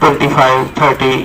25, 30,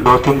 2-3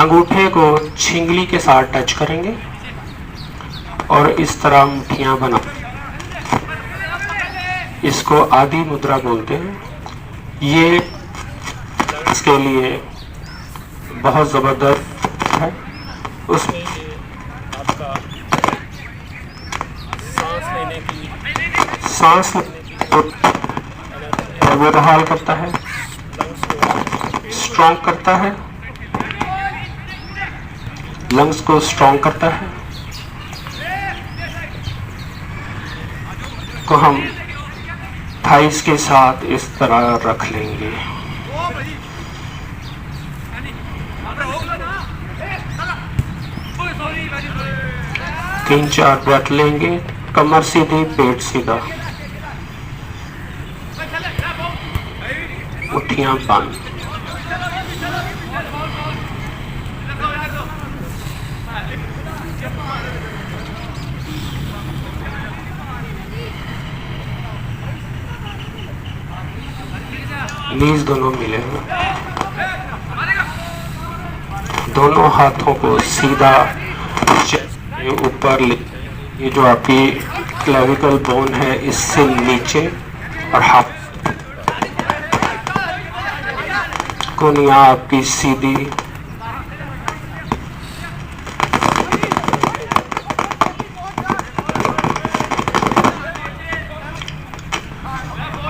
अंगूठे को छिंगली के साथ टच करेंगे और इस तरह मुट्ठियां बना, इसको आदि मुद्रा बोलते हैं। ये इसके लिए बहुत जबरदस्त है। उसमें आपका सांस वो बहाल करता है, स्ट्रॉन्ग करता है, लंग्स को स्ट्रॉन्ग करता है। को हम थाइस के साथ इस तरह रख लेंगे। तीन चार ब्रेथ लेंगे, कमर सीधी, पेट सीधा, मुट्ठियां बंद। नीज दोनों मिले हुए, दोनों हाथों को सीधा ऊपर ले, ये जो आपकी क्लेविकल बोन है इससे नीचे, और हाथ कोनियां आपकी सीधी,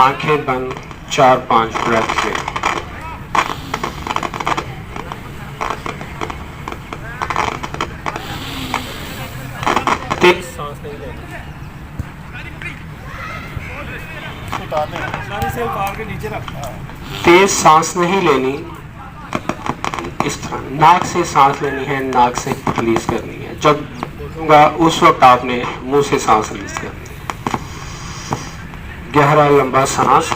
आंखें बंद, 4-5 ब्रेथ ले। तेज सांस नहीं लेनी, तेज सांस नहीं लेनी, इस तरह नाक से सांस लेनी है, नाक से रिलीज करनी है। जब बोलूंगा उस वक्त आपने मुंह से सांस रिलीज करनी है। गहरा लंबा सांस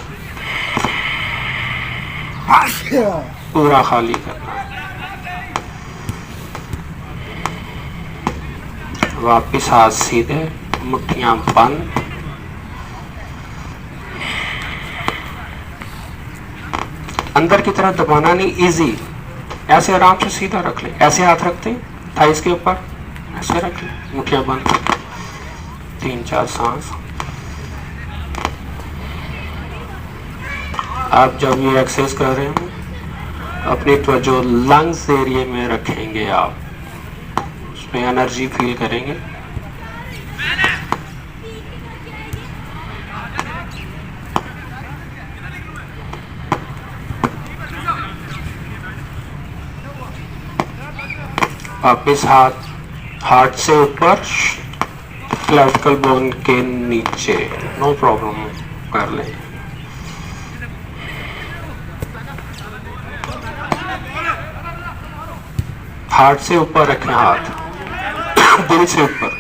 पूरा खाली करना है। वापिस हाथ सीधे, मुट्ठियां बंद, अंदर की तरफ दबाना नहीं, इजी, ऐसे आराम से सीधा रख ले। ऐसे हाथ रखते हैं थाइस के ऊपर, ऐसे रख ले, मुट्ठियां बंद, 3-4 सांस। आप जब ये एक्सरसाइज कर रहे हो अपनी त्वचा लंग्स एरिया में रखेंगे, आप उसमें एनर्जी फील करेंगे। वापिस हार्ट से ऊपर, क्लेविकल बोन के नीचे, नो प्रॉब्लम, कर लें। हार्ट से ऊपर रखें हाथ, दिल से ऊपर।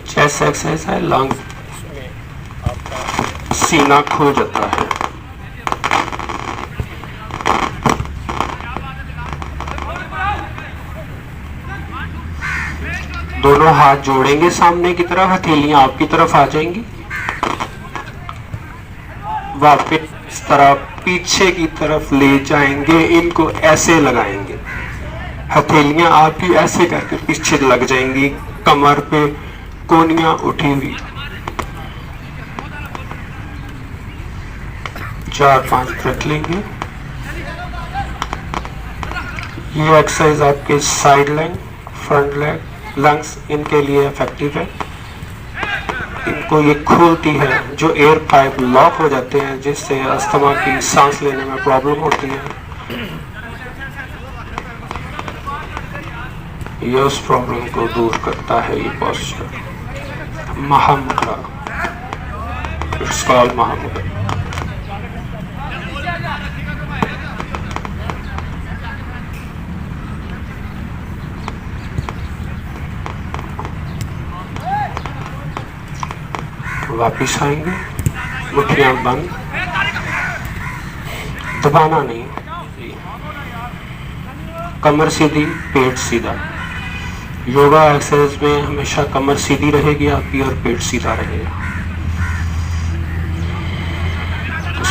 चेस्ट एक्सरसाइज है, लंग्स में आपका सीना खुल जाता है। दोनों हाथ जोड़ेंगे सामने की तरफ, हथेलियां आपकी तरफ आ जाएंगी। वापिस इस तरह पीछे की तरफ ले जाएंगे, इनको ऐसे लगाएंगे, हथेलियां आपकी ऐसे करके पीछे लग जाएंगी, कमर पे कोनियां उठी हुई। 4-5 ब्रेथ लेंगे। ये एक्सरसाइज आपके side leg, front leg, lungs, इनके लिए इफेक्टिव है। इनको ये खोलती है, जो एयर पाइप लॉक हो जाते हैं जिससे अस्थमा की सांस लेने में प्रॉब्लम होती है, ये उस प्रॉब्लम को दूर करता है। ये posture Mahamudra, it's called Mahamudra. वापिस आएंगे, मुट्ठियां बंद, दबाना नहीं, कमर सीधी, पेट सीधा। योगा एक्सरसाइज में हमेशा कमर सीधी रहेगी आपकी और पेट सीधा रहेगा।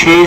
6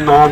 9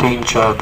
3-4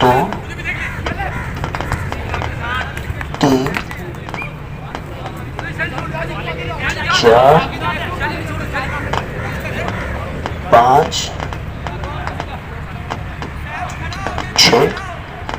2 3 4 5 6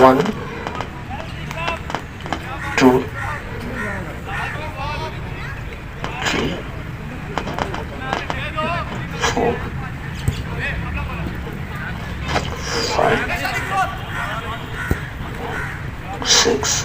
1 2 3 4 5 6.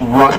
1.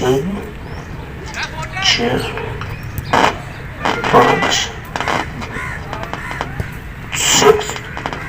3 4 5 6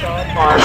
4-5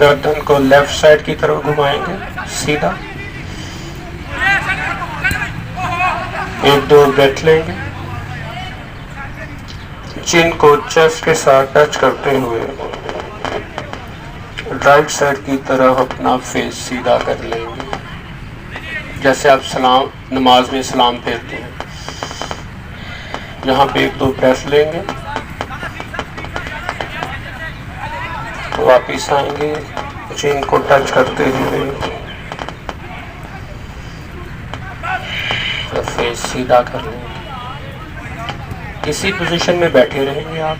गर्दन को लेफ्ट साइड की तरफ घुमाएंगे सीधा। एक दो ब्रेथ लेंगे, चिन को चेस्ट के साथ टच करते हुए राइट साइड की तरफ अपना फेस सीधा कर लेंगे, जैसे आप सलाम नमाज में सलाम फेरते हैं। यहाँ पे एक दो ब्रेथ लेंगे, वापिस आएंगे, चिन को टच करते हुए फेस सीधा कर लेंगे। इसी पोजीशन में बैठे रहेंगे आप।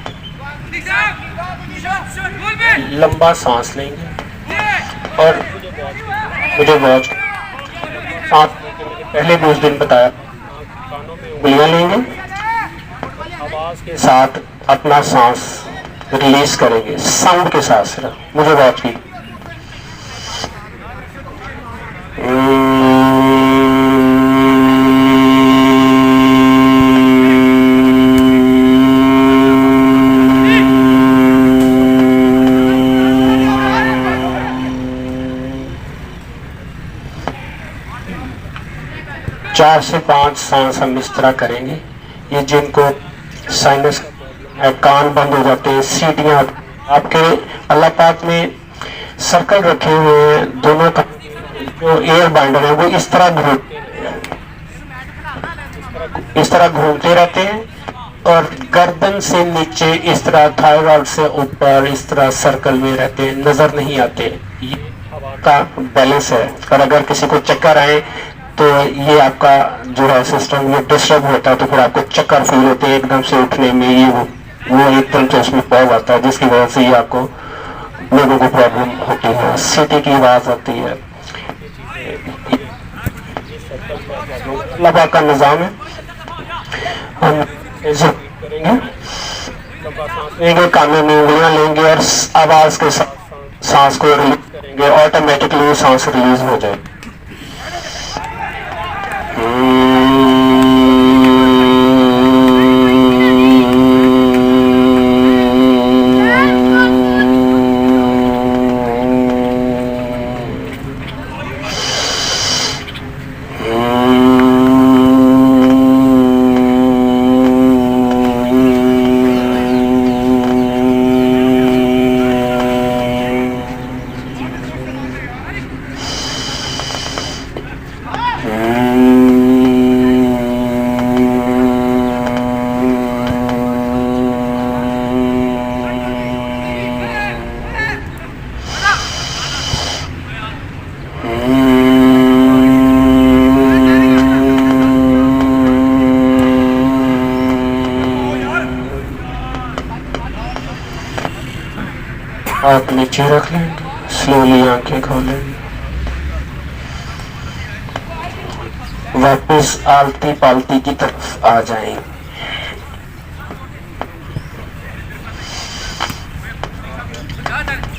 लंबा सांस लेंगे और मुझे वॉच सांस पहले भी उस दिन बताया, उंगलियां लेंगे, आवाज के साथ अपना सांस रिलीज करेंगे, साउंड के साथ सिर्फ। मुझे वॉच की चार से 5 सांस हम इस तरह करेंगे। ये जिनको साइनस कान बंद हो जाते हैं, सीटियां आपके अल्लाह पाक ने सर्कल रखे हुए हैं, दोनों का जो एयर बाइंडर है वो इस तरह घूमते रहते हैं और गर्दन से नीचे इस तरह, थायराइड से ऊपर इस तरह सर्कल में रहते हैं, नजर नहीं आते। ये का बैलेंस है। और अगर किसी को चक्कर आए तो ये आपका जो है सिस्टम ये डिस्टर्ब होता है, तो फिर आपको चक्कर फील होते हैं एकदम से उठने में, ये वो एकदम से उसमें पॉज आता है, जिसकी वजह से ये आपको लोगों को प्रॉब्लम होती है। सीटी की आवाज आती है। अल्लाह का निजाम है। हम करेंगे, कानों में उंगलियां लेंगे और आवाज के साथ सांस को रिलीज करेंगे, ऑटोमेटिकली सांस रिलीज हो जाएगी। हाथ नीचे रख लेंगे, स्लोली आंखें खोलेंगे, वापस आलती पालती की तरफ आ जाएंगे।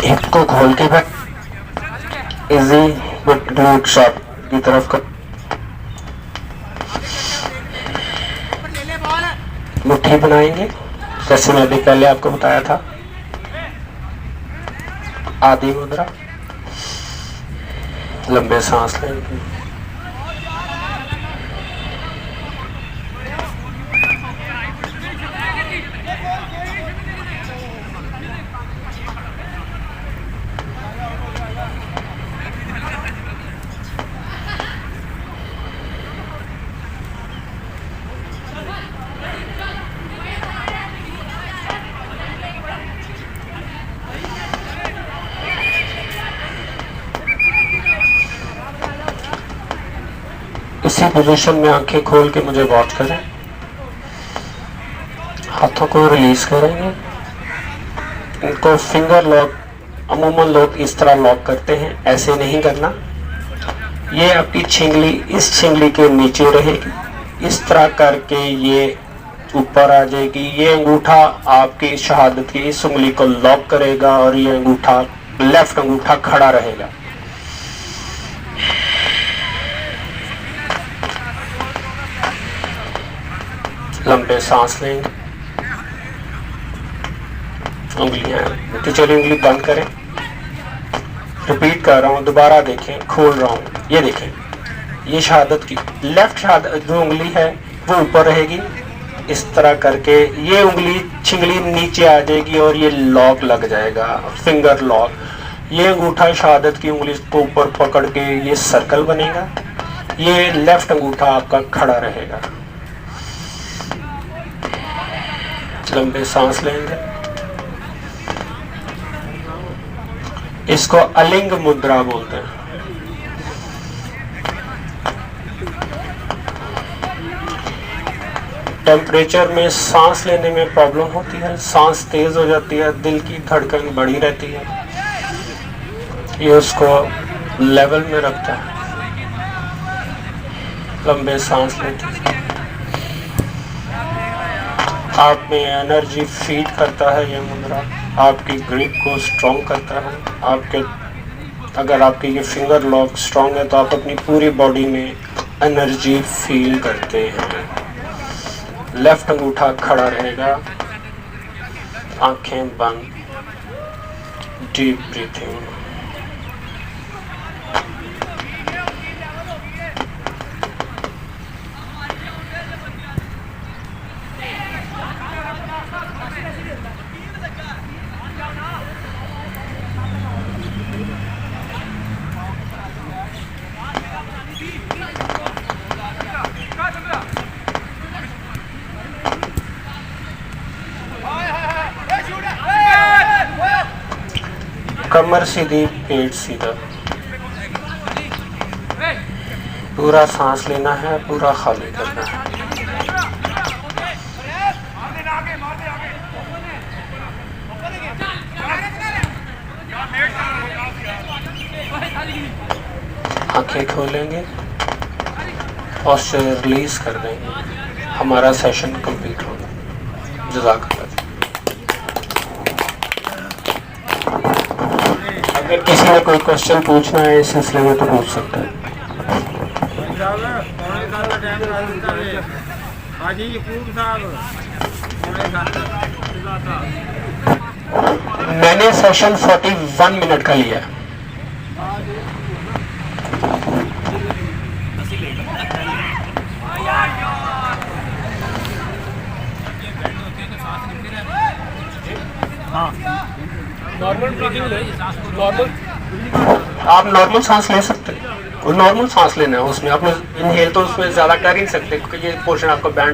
हिप को खोल के बैठ, इजी ग्लूट शॉट की तरफ कर, मुट्ठी बनाएंगे जैसे मैं भी पहले आपको बताया था, आधी मुद्रा। लंबे सांस लेंगे, इसी पोजीशन में आंखें खोल के मुझे वॉच करें। हाथों को रिलीज करेंगे, इनको फिंगर लॉक, अमूमन लोग इस तरह लॉक करते हैं, ऐसे नहीं करना। ये आपकी छिंगली इस छिंगली के नीचे रहेगी, इस तरह करके ये ऊपर आ जाएगी। ये अंगूठा आपकी शहादत की इस उंगली को लॉक करेगा और ये अंगूठा, लेफ्ट अंगूठा खड़ा रहेगा। लंबे सांस लेंगे, उंगलियां नीचे चली, उंगली बंद करें, रिपीट कर रहा हूँ, दोबारा देखें, खोल रहा हूँ, ये देखें, ये शहादत की लेफ्ट शहादत जो उंगली है वो ऊपर रहेगी, इस तरह करके ये उंगली चिंगली नीचे आ जाएगी और ये लॉक लग जाएगा, फिंगर लॉक। ये अंगूठा शहादत की उंगली को ऊपर पकड़ के ये सर्कल बनेगा, ये लेफ्ट अंगूठा आपका खड़ा रहेगा। लंबे सांस लेंगे, इसको अलिंग मुद्रा बोलते हैं। टेम्परेचर में सांस लेने में प्रॉब्लम होती है, सांस तेज हो जाती है, दिल की धड़कन बढ़ी रहती है, ये उसको लेवल में रखता है। लंबे सांस लेते हैं, आप में एनर्जी फीड करता है ये मुद्रा, आपकी ग्रिप को स्ट्रॉन्ग करता है। आपके अगर आपके ये फिंगर लॉक स्ट्रॉन्ग है तो आप अपनी पूरी बॉडी में एनर्जी फील करते हैं। लेफ्ट अंगूठा खड़ा रहेगा, आंखें बंद, डीप ब्रीथिंग। कमर सीधी, पेट सीधा, पूरा सांस लेना है, पूरा खाली करना है। आंखें खोलेंगे, पोस्चर रिलीज कर देंगे, हमारा सेशन कंप्लीट होगा। जज़ाकल्लाह। अगर किसी ने कोई क्वेश्चन पूछना है इस सिलसिले में तो पूछ सकता है। मैंने सेशन 41 मिनट का लिया है। नॉर्मल ब्रीथिंग ले, नॉर्मल आप नॉर्मल सांस ले सकते हैं, नॉर्मल सांस लेना है, उसमें आप इनहेल तो उसमें ज़्यादा कर ही नहीं सकते क्योंकि ये पोर्शन आपका बैंड